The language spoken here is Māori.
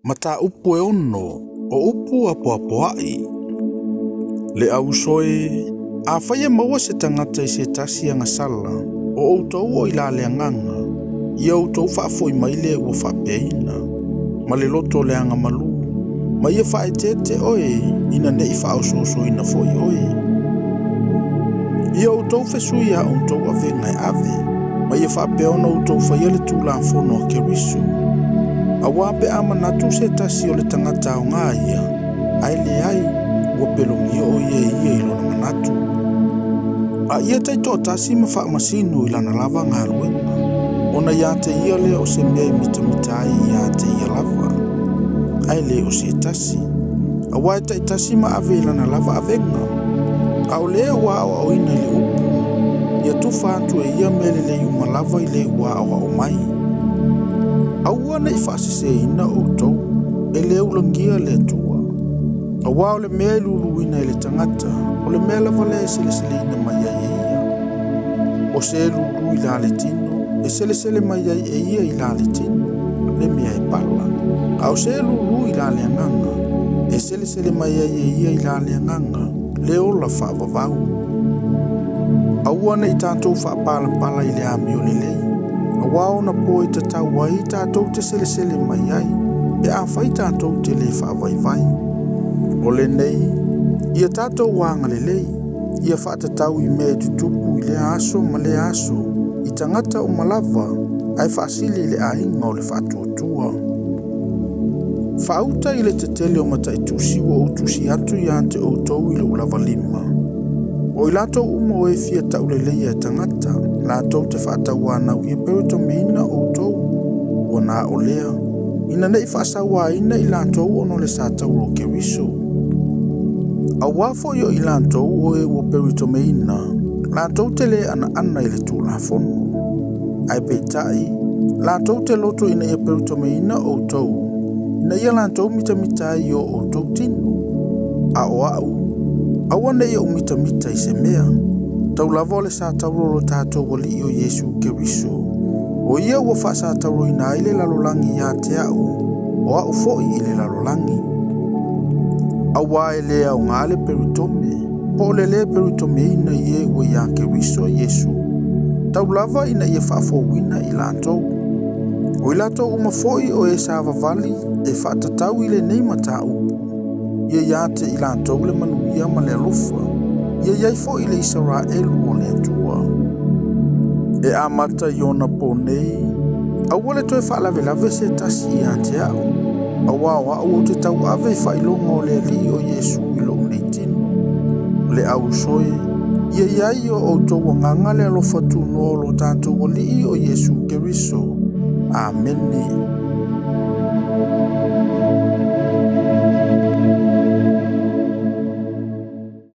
Mata upu e ono o upu apoapoai. Le au soe a whaia maua se tangata I se tasi anga sala o outou o ila le anganga. I outou whaafoi maile ua whaapeina. Ma le loto le anga malu. Ma ia whae tete oe ina ne I whaososo ina foi oe. I outou whesui a outou ave ngai ave. Ma ia whaapeona outou whaia le tūla whono ke risu. A wape ama natu se tasi o le tangata o ngā ia. Ai le ai, ua pelongi o ia ilo na manatu. A ia taito tasi ma wha masinu ila na lava ngā luenga. Ona ia te ia le o se mea mitamitai ia te ia lava. Ai le o se tasi. A wae tai tasi ma ave ila na lava avenga. A o lea ua o ina le upu. Ia tufa antu e ia mele le iuma lava I le ua o mai. Aua na I whaasese ina outou, e le ulangia le tua. Aua o le mea luluina I le tangata, o le mea lava le sele ina mai ai e ia. O se lulu I la le tino, e sele mai ai e ia I la le tino, le mea e pala. A o se lulu I la le anganga, e sele mai ai e ia I la le anganga, le ola whaavavau. Aua na I tātou whaapala I le ami o le lei. Wao na po I tatau wai tātou te sele mai ai, e a whai tātou te le whaavaivai. O le nei, ia tātou wanga le lei, ia whaatatau I mea tutupu I le aso ma le aso, I tangata o malava, ai whaasili le ainga o le whaatuatua. Whauta I le tetele o mata I tusi wa utusi atu I ante o tau I le ulava lima. O I lato umo e fia tau le leia e tangata, lato te whaatau anau I peu to meina o tau, o nā o lea. Ina nei whaasawa ina I lato ono le sātau ro ke riso. A wafo yo I lato o e o peu to meina, lato te le ana I le tūla fono. Ai peitai, lato te loto ina I peu to meina o tau, ina ia lato mitamitai o tau tinu. A o au, awana ia umita I se mea. Tau lava le sa tauroro tātou wali o Yesu Keriso. O ia ua wha sa tauro ina ile lalolangi ia te au. O au foi ile lalolangi. Awa lea o ngale peritome. Po le peritome ina ie ua ia Keriso Yesu. Tau lava ina ia whaafo wina I latou. O I latou uma foi o e sa vavali e whaatatau ile nei mata upu. Ia ia te I latou le manuia ma le alofa. Ia iai fo I le Israelu o le atua. E amata Iona po nei. Aua le toe whaalave se tasi ia te au. Aua o te tau ave I whailonga o le li o Yesu I lo nei tino. Le au soe. Ia iai o outou nganga le alofa tu no lo tātou o li o Yesu Keriso. Amen.